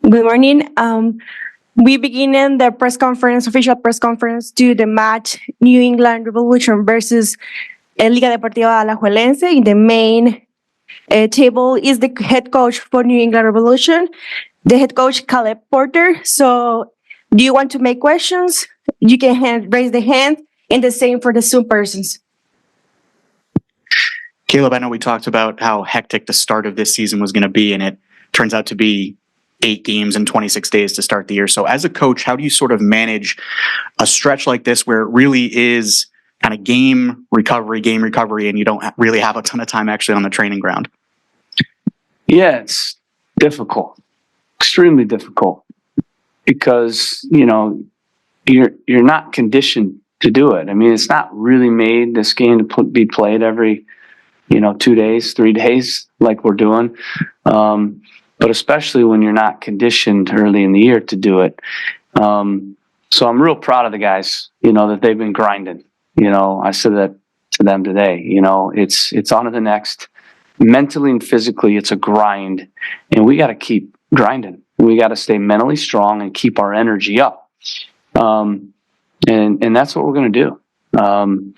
Good morning. We begin in the press conference, official press conference to the match New England Revolution versus Liga Deportiva Alajuelense. In the main table is the head coach for New England Revolution, the head coach Caleb Porter. So, do you want to make questions? You can raise the hand, and the same for the Zoom persons. Caleb, I know we talked about how hectic the start of this season was going to be, and it turns out to be 8 games in 26 days to start the year. So as a coach, how do you sort of manage a stretch like this where it really is kind of game recovery, and you don't really have a ton of time actually on the training ground? Yeah, it's difficult, extremely difficult, because, you're not conditioned to do it. I mean, it's not really made, this game, to be played every 2 days, 3 days like we're doing. But especially when you're not conditioned early in the year to do it. So I'm real proud of the guys, that they've been grinding. I said that to them today. It's on to the next. Mentally and physically, it's a grind. And we got to keep grinding. We got to stay mentally strong and keep our energy up. And that's what we're going to do.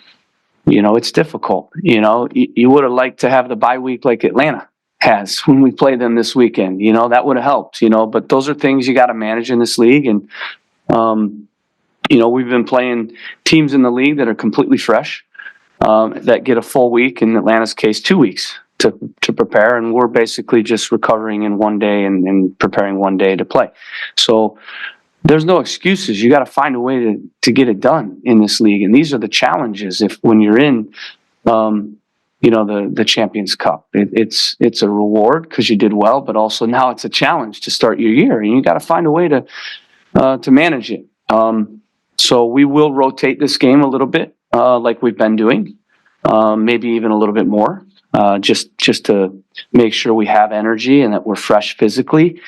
It's difficult. You would have liked to have the bye week like Atlanta has when we played them this weekend. That would have helped, but those are things you got to manage in this league. And, we've been playing teams in the league that are completely fresh, that get a full week, in Atlanta's case, 2 weeks to prepare. And we're basically just recovering in 1 day and preparing 1 day to play. So there's no excuses. You got to find a way to get it done in this league. And these are the challenges when you're in, the Champions Cup. It's a reward because you did well, but also now it's a challenge to start your year, and you got to find a way to manage it. So we will rotate this game a little bit, like we've been doing, maybe even a little bit more, just to make sure we have energy and that we're fresh physically.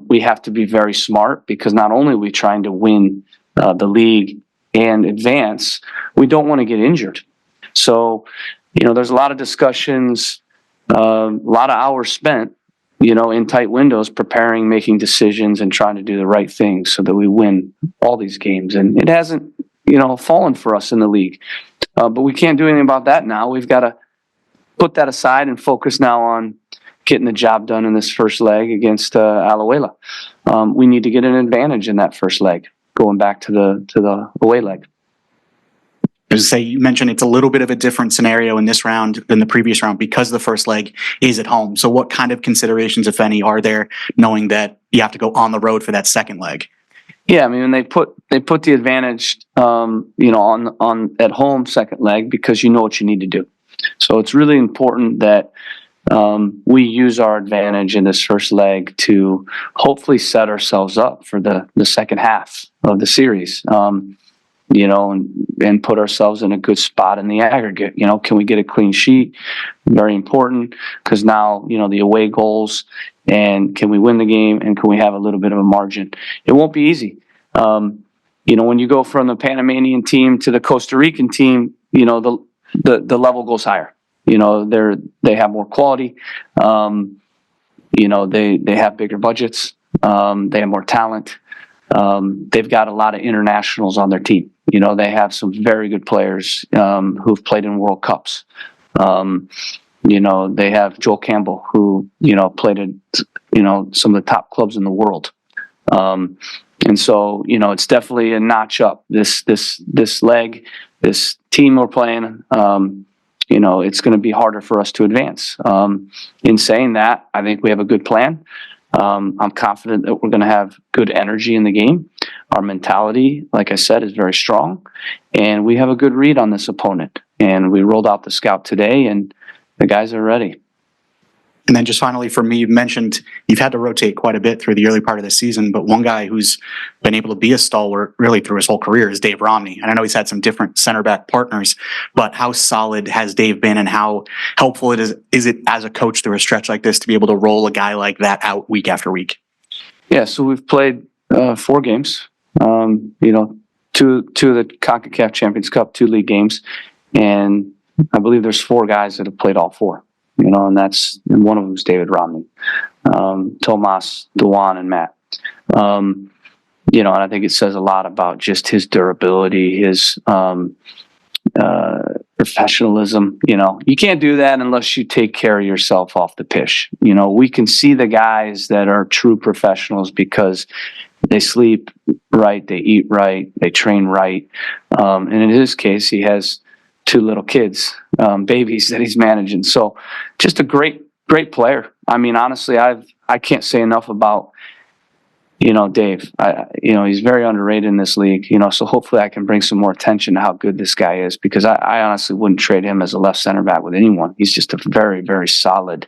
We have to be very smart, because not only are we trying to win the league and advance, we don't want to get injured. So, there's a lot of discussions, a lot of hours spent, in tight windows, preparing, making decisions, and trying to do the right thing so that we win all these games. And it hasn't, fallen for us in the league. But we can't do anything about that now. We've got to put that aside and focus now on getting the job done in this first leg against Alajuela. We need to get an advantage in that first leg, going back to the away leg. You mentioned it's a little bit of a different scenario in this round than the previous round because the first leg is at home. So what kind of considerations, if any, are there, knowing that you have to go on the road for that second leg? Yeah, I mean, they put the advantage, on at home second leg, because you know what you need to do. So it's really important that we use our advantage in this first leg to hopefully set ourselves up for the second half of the series. And put ourselves in a good spot in the aggregate. Can we get a clean sheet? Very important, because now, the away goals, and can we win the game, and can we have a little bit of a margin? It won't be easy. When you go from the Panamanian team to the Costa Rican team, the level goes higher. They have more quality. They have bigger budgets. They have more talent. They've got a lot of internationals on their team. They have some very good players who've played in World Cups. They have Joel Campbell, who played in some of the top clubs in the world. And so it's definitely a notch up. This leg, this team we're playing. It's going to be harder for us to advance. In saying that, I think we have a good plan. I'm confident that we're going to have good energy in the game. Our mentality, like I said, is very strong, and we have a good read on this opponent. And we rolled out the scout today, and the guys are ready. And then just finally for me, you mentioned you've had to rotate quite a bit through the early part of the season, but one guy who's been able to be a stalwart really through his whole career is Dave Romney. And I know he's had some different center back partners, but how solid has Dave been, and how helpful is it as a coach through a stretch like this to be able to roll a guy like that out week after week? Yeah, so we've played 4 games, two of the CONCACAF Champions Cup, 2 league games, and I believe there's 4 guys that have played all 4. And one of them is David Romney. Tomas, Dewan, and Matt. And I think it says a lot about just his durability, his professionalism. You can't do that unless you take care of yourself off the pitch. We can see the guys that are true professionals because they sleep right, they eat right, they train right. And in his case, he has 2 little kids, babies that he's managing. So just a great player. I mean, honestly, I can't say enough about Dave. He's very underrated in this league. So hopefully I can bring some more attention to how good this guy is, because I honestly wouldn't trade him as a left center back with anyone. He's just a very, very solid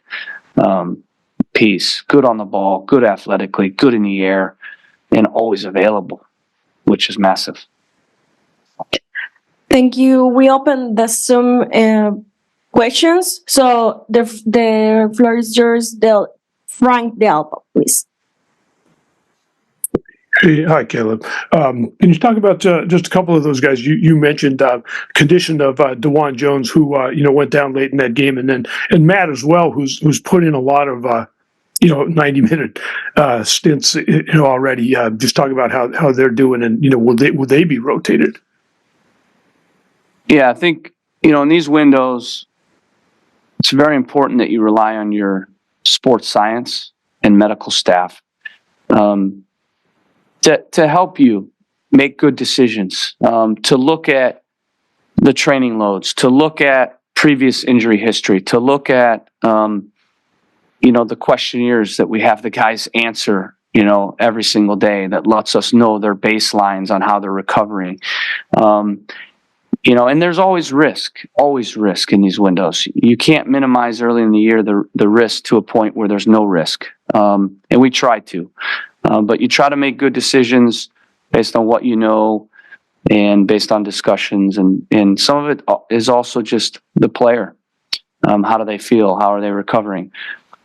piece. Good on the ball, good athletically, good in the air, and always available, which is massive. Thank you. We open the Zoom questions. So the floor is yours, Frank Delpa, please. Hey, hi, Caleb. Can you talk about just a couple of those guys? You mentioned condition of DeJuan Jones, who went down late in that game, and Matt as well, who's put in a lot of 90-minute stints already. Just talk about how they're doing, and will they be rotated? Yeah, I think in these windows, it's very important that you rely on your sports science and medical staff. To help you make good decisions, to look at the training loads, to look at previous injury history, to look at the questionnaires that we have the guys answer every single day that lets us know their baselines on how they're recovering. And there's always risk in these windows. You can't minimize early in the year the risk to a point where there's no risk, and we try to. But you try to make good decisions based on what you know and based on discussions. And some of it is also just the player. How do they feel? How are they recovering?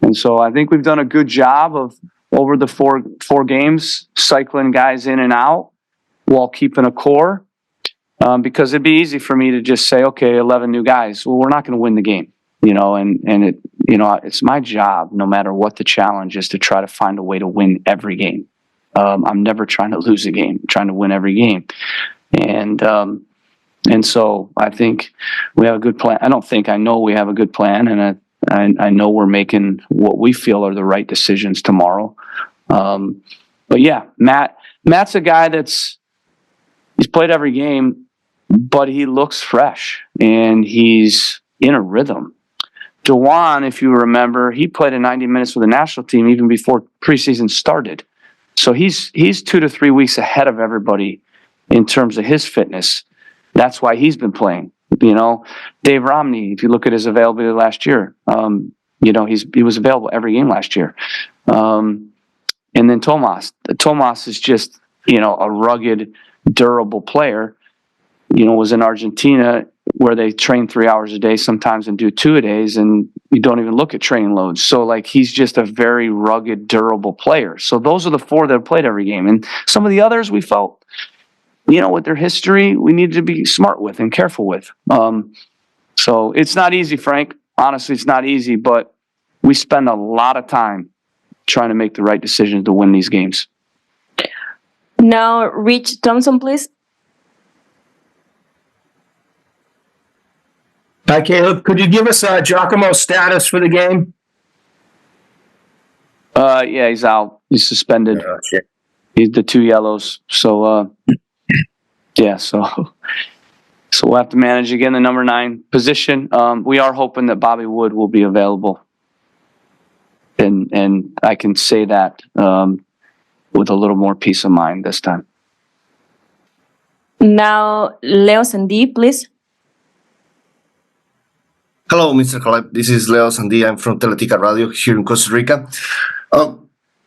And so I think we've done a good job of, over the four games, cycling guys in and out while keeping a core. Because it'd be easy for me to just say, okay, 11 new guys. Well, we're not going to win the game. It's my job, no matter what the challenge is, to try to find a way to win every game. I'm never trying to lose a game, I'm trying to win every game. And so I think we have a good plan. I know we have a good plan, and I know we're making what we feel are the right decisions tomorrow. But yeah, Matt's a guy he's played every game, but he looks fresh and he's in a rhythm. DeJuan, if you remember, he played in 90 minutes with the national team even before preseason started. So he's 2 to 3 weeks ahead of everybody in terms of his fitness. That's why he's been playing. Dave Romney, if you look at his availability last year, he was available every game last year. And then Tomas is just, a rugged, durable player. Was in Argentina, where they train 3 hours a day sometimes and do 2 a days, and you don't even look at training loads. So he's just a very rugged, durable player. So those are the 4 that have played every game. And some of the others we felt, with their history, we needed to be smart with and careful with. So it's not easy, Frank. Honestly, it's not easy, but we spend a lot of time trying to make the right decisions to win these games. Now, Rich Thompson, please. Hi, Caleb. Could you give us Giacomo's status for the game? Yeah, he's out. He's suspended. Oh, shit. He's the 2 yellows. So, so we'll have to manage again the number 9 position. We are hoping that Bobby Wood will be available, and I can say that with a little more peace of mind this time. Now, Leo Sandy, please. Hello, Mr. Caleb. This is Leo Sandia. I'm from Teletica Radio here in Costa Rica.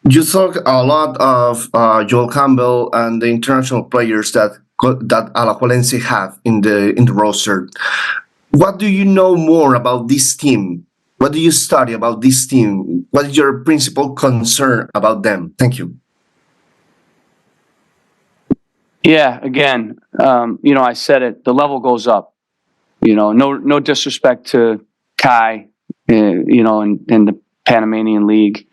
You talk a lot of Joel Campbell and the international players that Alajuelense have in the roster. What do you know more about this team? What do you study about this team? What is your principal concern about them? Thank you. Yeah, again, I said it. The level goes up. No disrespect to Kai, in the Panamanian League.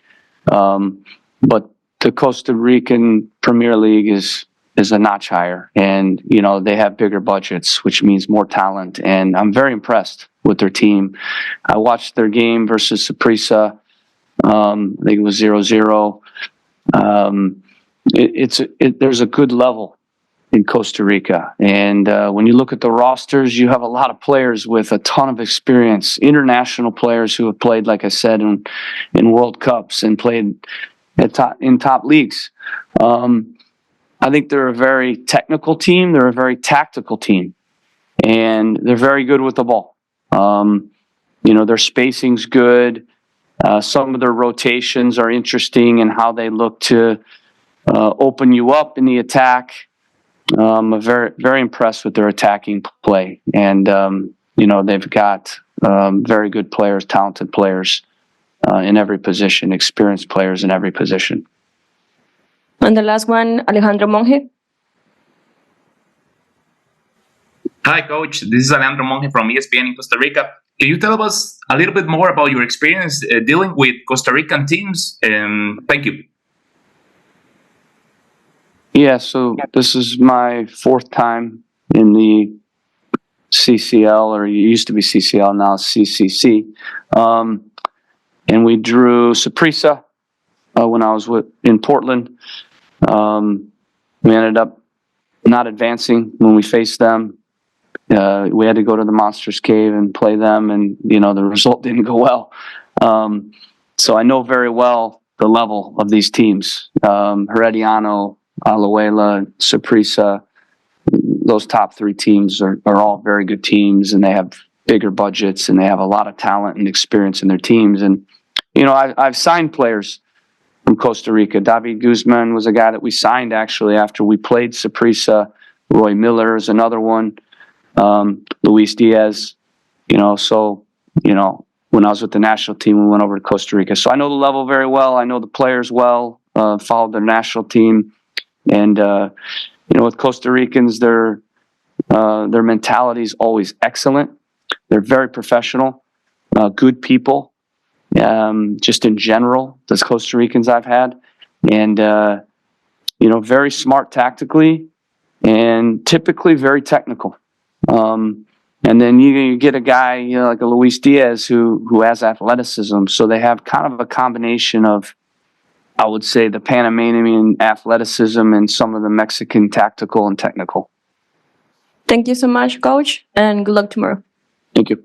But the Costa Rican Premier League is a notch higher, and they have bigger budgets, which means more talent. And I'm very impressed with their team. I watched their game versus Saprissa. I think it was 0-0. There's a good level in Costa Rica, and when you look at the rosters, you have a lot of players with a ton of experience, international players who have played, like I said, in World Cups and played in top leagues. I think they're a very technical team. They're a very tactical team, and they're very good with the ball. Their spacing's good. Some of their rotations are interesting in how they look to open you up in the attack. I'm very, very impressed with their attacking play, and they've got very good players, talented players in every position, experienced players in every position. And the last one, Alejandro Monge. Hi, Coach. This is Alejandro Monge from ESPN in Costa Rica. Can you tell us a little bit more about your experience dealing with Costa Rican teams? Thank you. Yeah, so this is my fourth time in the CCL, or it used to be CCL, now it's CCC. And we drew Saprissa when I was in Portland. We ended up not advancing when we faced them. We had to go to the Monsters Cave and play them, and the result didn't go well. So I know very well the level of these teams. Herediano, Alajuela, Saprissa, those top three teams are all very good teams, and they have bigger budgets, and they have a lot of talent and experience in their teams. And I've signed players from Costa Rica. David Guzman was a guy that we signed actually after we played Saprissa. Roy Miller is another one. Luis Diaz. When I was with the national team, we went over to Costa Rica. So I know the level very well. I know the players well. Followed their national team. And, with Costa Ricans, their mentality is always excellent. They're very professional, good people, just in general, the Costa Ricans I've had. And, very smart tactically and typically very technical. And then you get a guy like a Luis Diaz who has athleticism. So they have kind of a combination of, I would say, the Panamanian athleticism and some of the Mexican tactical and technical. Thank you so much, Coach, and good luck tomorrow. Thank you.